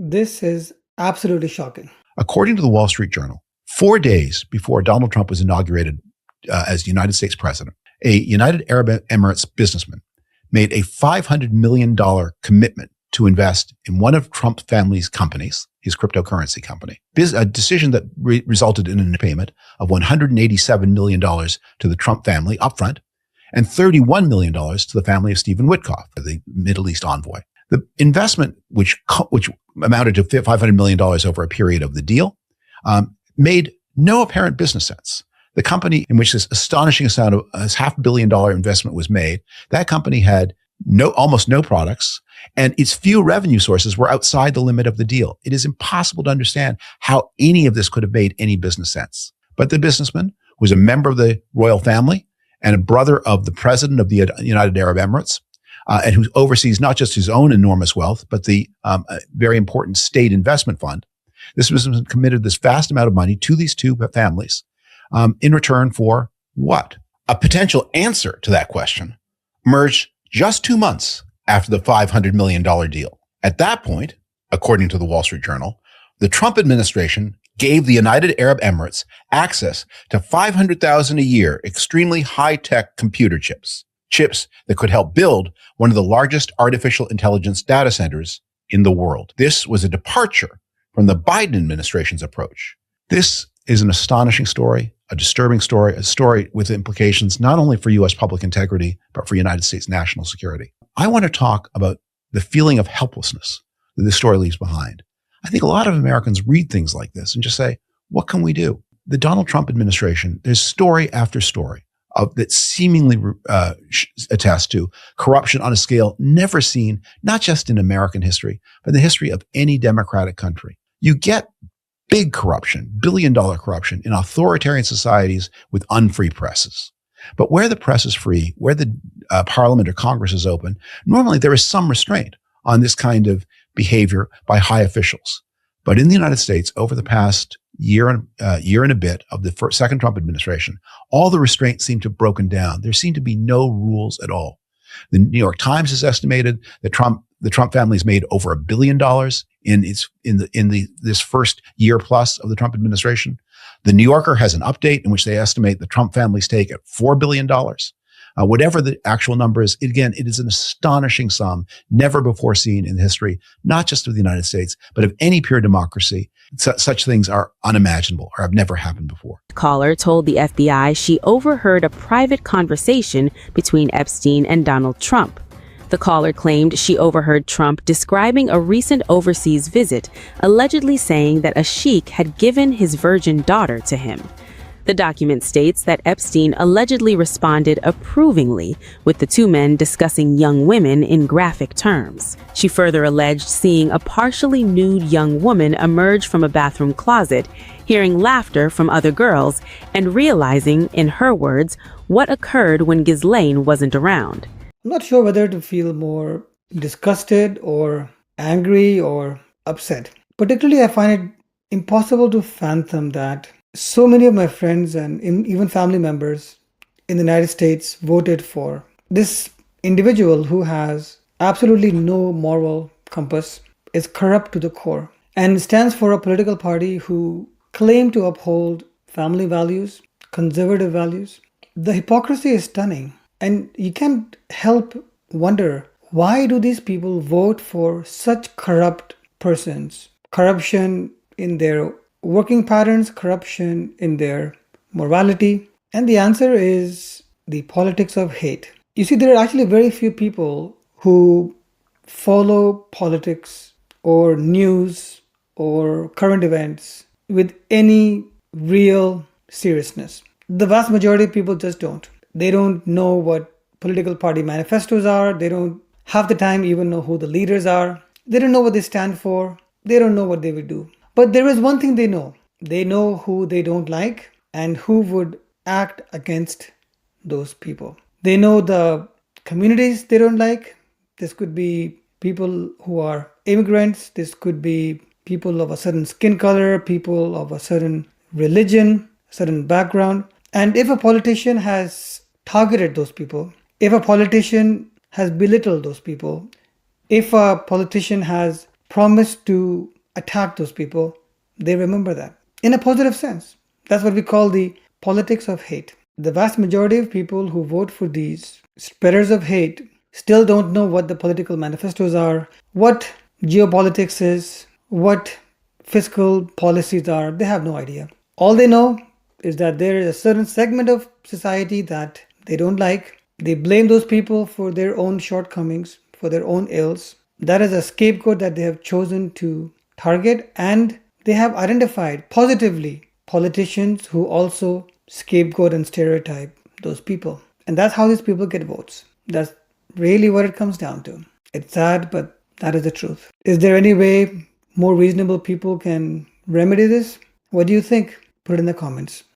This is absolutely shocking. According to the Wall Street Journal, 4 days before Donald Trump was inaugurated as the United States president, a United Arab Emirates businessman made a $500 million commitment to invest in one of Trump's family's companies, his cryptocurrency company. A decision that resulted in a payment of $187 million to the Trump family upfront and $31 million to the family of Stephen Witkoff, the Middle East envoy. The investment, which amounted to $500 million over a period of the deal, made no apparent business sense. The company in which this astonishing amount of $500 million investment was made, that company had almost no products, and its few revenue sources were outside the limit of the deal. It is impossible to understand how any of this could have made any business sense. But the businessman was a member of the royal family and a brother of the president of the United Arab Emirates, and who oversees not just his own enormous wealth, but the very important state investment fund. This businessman committed this vast amount of money to these two families in return for what? A potential answer to that question emerged just 2 months after the $500 million deal. At that point, according to the Wall Street Journal, the Trump administration gave the United Arab Emirates access to $500,000 a year extremely high-tech computer chips that could help build one of the largest artificial intelligence data centers in the world. This was a departure from the Biden administration's approach. This is an astonishing story, a disturbing story, a story with implications not only for U.S. public integrity, but for United States national security. I want to talk about the feeling of helplessness that this story leaves behind. I think a lot of Americans read things like this and just say, what can we do? The Donald Trump administration, there's story after story that seemingly attest to corruption on a scale never seen, not just in American history, but in the history of any democratic country. You get big corruption, billion-dollar corruption in authoritarian societies with unfree presses. But where the press is free, where the parliament or Congress is open, normally there is some restraint on this kind of behavior by high officials. But in the United States, over the past year and a bit of the second Trump administration, all the restraints seem to have broken down. There seem to be no rules at all. The New York Times has estimated that the Trump family has made over $1 billion in this first year plus of the Trump administration. The New Yorker has an update in which they estimate the Trump family's take at $4 billion. Whatever the actual number is, again, it is an astonishing sum, never before seen in history, not just of the United States, but of any pure democracy. Such things are unimaginable or have never happened before. Caller told the FBI she overheard a private conversation between Epstein and Donald Trump. The caller claimed she overheard Trump describing a recent overseas visit, allegedly saying that a sheik had given his virgin daughter to him. The document states that Epstein allegedly responded approvingly, with the two men discussing young women in graphic terms. She further alleged seeing a partially nude young woman emerge from a bathroom closet, hearing laughter from other girls, and realizing, in her words, what occurred when Ghislaine wasn't around. I'm not sure whether to feel more disgusted or angry or upset. Particularly, I find it impossible to fathom that so many of my friends and even family members in the United States voted for this individual who has absolutely no moral compass, is corrupt to the core, and stands for a political party who claim to uphold family values, conservative values. The hypocrisy is stunning, and you can't help wonder, why do these people vote for such corrupt persons? Corruption in their working patterns, corruption in their morality. And the answer is the politics of hate. You see, there are actually very few people who follow politics or news or current events with any real seriousness. The vast majority of people just don't. They don't know what political party manifestos are. They don't half the time even know who the leaders are. They don't know what they stand for. They don't know what they will do. But there is one thing they know. They know who they don't like and who would act against those people. They know the communities they don't like. This could be people who are immigrants. This could be people of a certain skin color, people of a certain religion, certain background. And if a politician has targeted those people, if a politician has belittled those people, if a politician has promise to attack those people, they remember that in a positive sense. That's what we call the politics of hate. The vast majority of people who vote for these spreaders of hate still don't know what the political manifestos are, what geopolitics is, what fiscal policies are. They have no idea. All they know is that there is a certain segment of society that they don't like. They blame those people for their own shortcomings, for their own ills. That is a scapegoat that they have chosen to target, and they have identified positively politicians who also scapegoat and stereotype those people. And that's how these people get votes. That's really what it comes down to. It's sad, but that is the truth. Is there any way more reasonable people can remedy this? What do you think? Put it in the comments.